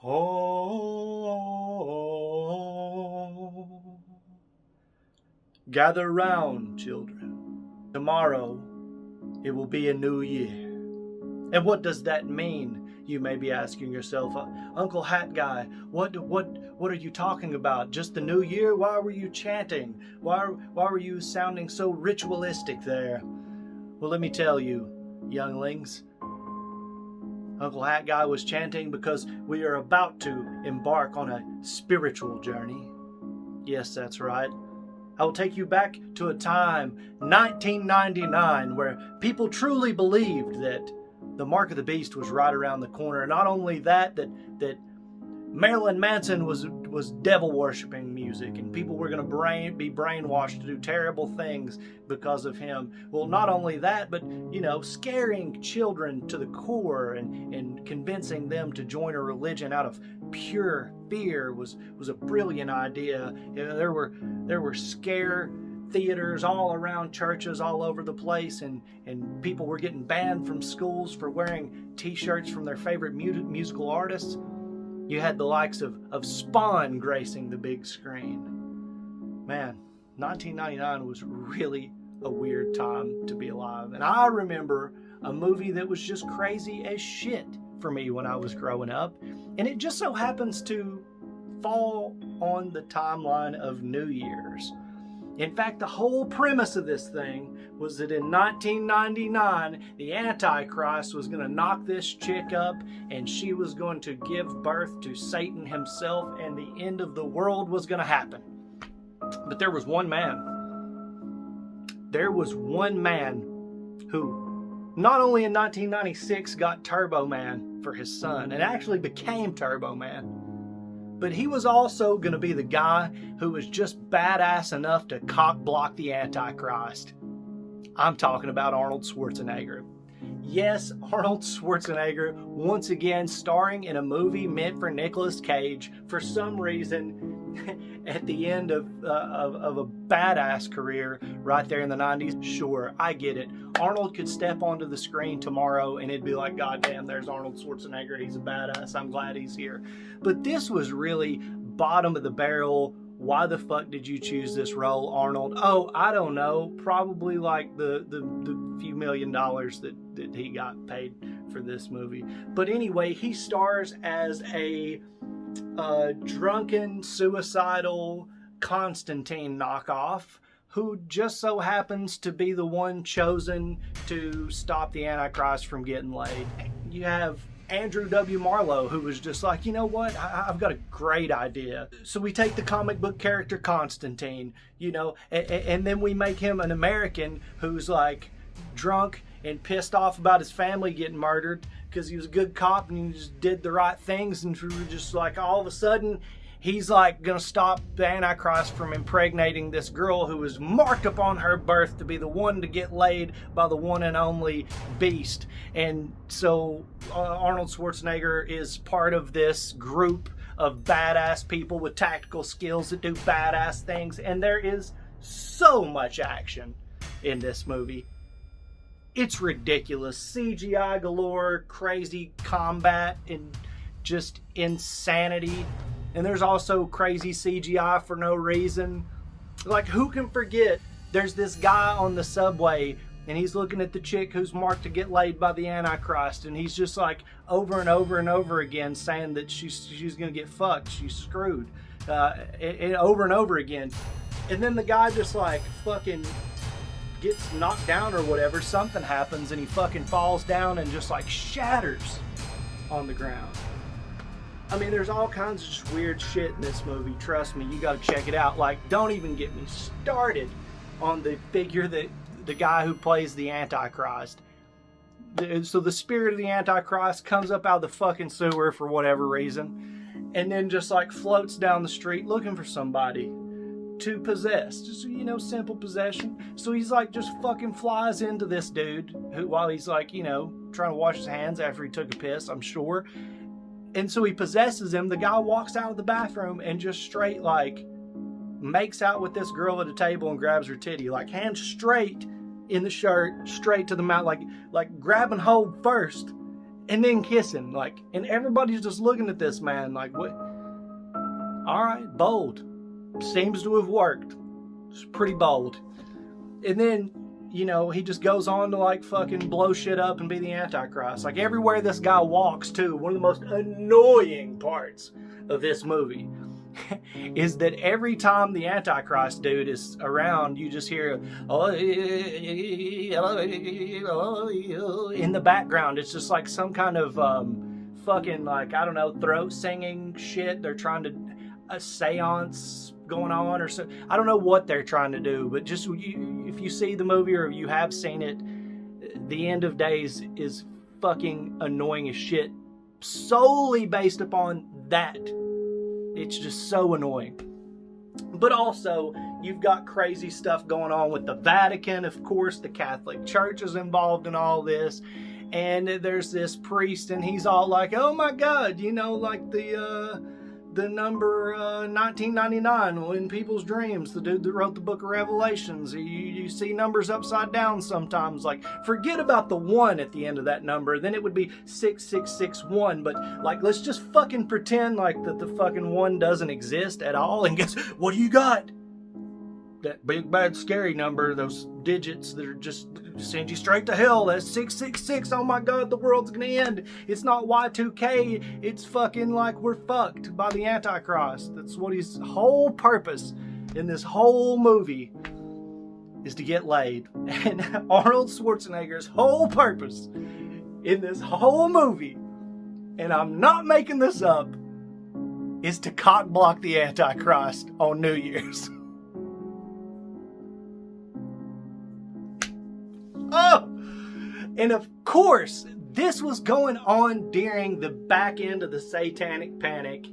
Oh, gather round, children. Tomorrow it will be a new year. And what does that mean? You may be asking yourself, Uncle Hat Guy, what are you talking about? Just the new year? Why were you chanting? Why were you sounding so ritualistic there? Well, let me tell you, younglings, Uncle Hat Guy was chanting because we are about to embark on a spiritual journey. Yes, that's right. I will take you back to a time, 1999, where people truly believed that the mark of the beast was right around the corner. And not only that Marilyn Manson was devil worshiping music, and people were going to be brainwashed to do terrible things because of him. Well, not only that, but scaring children to the core and convincing them to join a religion out of pure fear was a brilliant idea. There were scare theaters all around churches all over the place, and people were getting banned from schools for wearing t-shirts from their favorite musical artists. You had the likes of Spawn gracing the big screen. Man, 1999 was really a weird time to be alive. And I remember a movie that was just crazy as shit for me when I was growing up. And it just so happens to fall on the timeline of New Year's. In fact, the whole premise of this thing was that in 1999, the Antichrist was going to knock this chick up, and she was going to give birth to Satan himself, and the end of the world was going to happen. But there was one man. There was one man who not only in 1996 got Turbo Man for his son and actually became Turbo Man, but he was also going to be the guy who was just badass enough to cock block the Antichrist. I'm talking about Arnold Schwarzenegger. Yes, Arnold Schwarzenegger, once again starring in a movie meant for Nicolas Cage for some reason at the end of a badass career right there in the 90s. Sure, I get it. Arnold could step onto the screen tomorrow and it'd be like, God damn, there's Arnold Schwarzenegger. He's a badass. I'm glad he's here. But this was really bottom of the barrel. Why the fuck did you choose this role, Arnold? Oh, I don't know. Probably like the few $1 million that he got paid for this movie. But anyway, he stars as a drunken, suicidal Constantine knockoff who just so happens to be the one chosen to stop the Antichrist from getting laid. You have Andrew W. Marlowe, who was just like, you know what, I've got a great idea. So we take the comic book character Constantine, and then we make him an American who's like drunk and pissed off about his family getting murdered because he was a good cop and he just did the right things, and we were just like, all of a sudden he's like gonna stop the Antichrist from impregnating this girl who was marked upon her birth to be the one to get laid by the one and only beast. And so Arnold Schwarzenegger is part of this group of badass people with tactical skills that do badass things, and there is so much action in this movie. It's ridiculous. CGI galore, crazy combat, and just insanity. And there's also crazy CGI for no reason. Like, who can forget there's this guy on the subway and he's looking at the chick who's marked to get laid by the Antichrist, and he's just like over and over and over again saying that she's gonna get fucked, she's screwed, and over and over again. And then the guy just like fucking gets knocked down or whatever, something happens and he fucking falls down and just like shatters on the ground. I mean, there's all kinds of just weird shit in this movie. Trust me, you gotta check it out. Like, don't even get me started on the figure that the guy who plays the Antichrist. So the spirit of the Antichrist comes up out of the fucking sewer for whatever reason, and then just like floats down the street looking for somebody to possess. Just, simple possession. So he's like just fucking flies into this dude who, while he's like, trying to wash his hands after he took a piss, I'm sure. And so he possesses him. The guy walks out of the bathroom and just straight like makes out with this girl at a table and grabs her titty, like hands straight in the shirt, straight to the mouth, like grab and hold first, and then kissing, like, and everybody's just looking at this man like, what? All right, bold. Seems to have worked. It's pretty bold. And then, you know, he just goes on to like fucking blow shit up and be the Antichrist. Like everywhere this guy walks too, one of the most annoying parts of this movie is that every time the Antichrist dude is around, you just hear in the background. It's just like some kind of fucking, like, I don't know, throat singing shit. They're trying to a seance going on or so. I don't know what they're trying to do, but just if you see the movie or you have seen it, the end of days is fucking annoying as shit, solely based upon that. It's just so annoying. But also, you've got crazy stuff going on with the Vatican. Of course, the Catholic Church is involved in all this. And there's this priest, and he's all like, oh my God, you know, like the number 1999 in people's dreams, the dude that wrote the book of Revelations. You see numbers upside down sometimes. Like, forget about the 1 at the end of that number, then it would be 6661. But like, let's just fucking pretend like that the fucking 1 doesn't exist at all. And guess what do you got? That big bad scary number, those digits that are just send you straight to hell. That's 666. Oh my God, the world's gonna end. It's not Y2K. It's fucking like we're fucked by the Antichrist. That's what his whole purpose in this whole movie is, to get laid. And Arnold Schwarzenegger's whole purpose in this whole movie, and I'm not making this up, is to cock block the Antichrist on New Year's. Oh! And of course, this was going on during the back end of the satanic panic,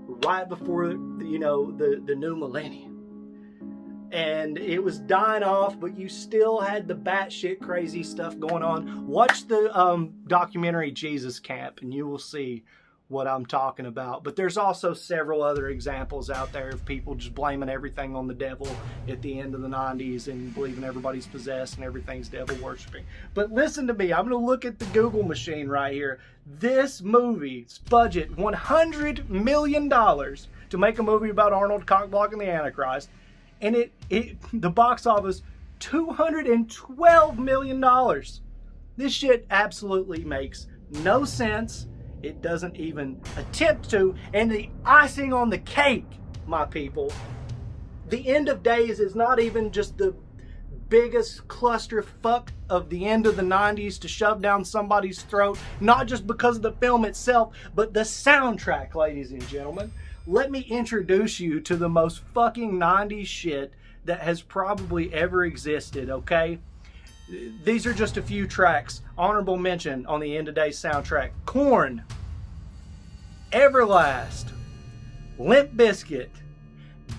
right before, you know, the new millennium. And it was dying off, but you still had the batshit crazy stuff going on. Watch the documentary Jesus Camp, and you will see what I'm talking about. But there's also several other examples out there of people just blaming everything on the devil at the end of the 90s and believing everybody's possessed and everything's devil worshiping. But listen to me, I'm going to look at the Google machine right here. This movie's budget, $100 million to make a movie about Arnold cockblocking the Antichrist. And the box office, $212 million. This shit absolutely makes no sense. It doesn't even attempt to. And the icing on the cake, my people, the end of days is not even just the biggest clusterfuck of the end of the 90s to shove down somebody's throat, not just because of the film itself, but the soundtrack, ladies and gentlemen. Let me introduce you to the most fucking 90s shit that has probably ever existed, okay? These are just a few tracks. Honorable mention on the End of Days soundtrack: Korn, Everlast, Limp Bizkit,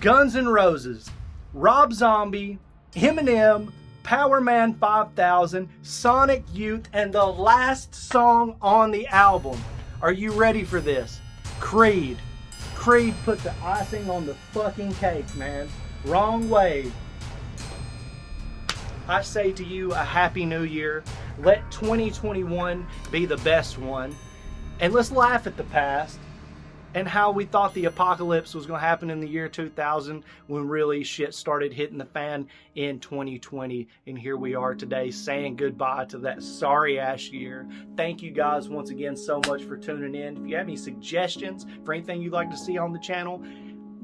Guns N' Roses, Rob Zombie, Eminem, Power Man 5000, Sonic Youth, and the last song on the album. Are you ready for this? Creed. Creed put the icing on the fucking cake, man. Wrong way. I say to you, a happy new year. Let 2021 be the best one. And let's laugh at the past and how we thought the apocalypse was going to happen in the year 2000, when really shit started hitting the fan in 2020. And here we are today saying goodbye to that sorry ass year. Thank you guys once again so much for tuning in. If you have any suggestions for anything you'd like to see on the channel,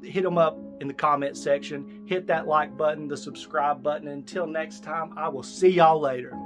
hit them up in the comment section. Hit that like button, the subscribe button. Until next time, I will see y'all later.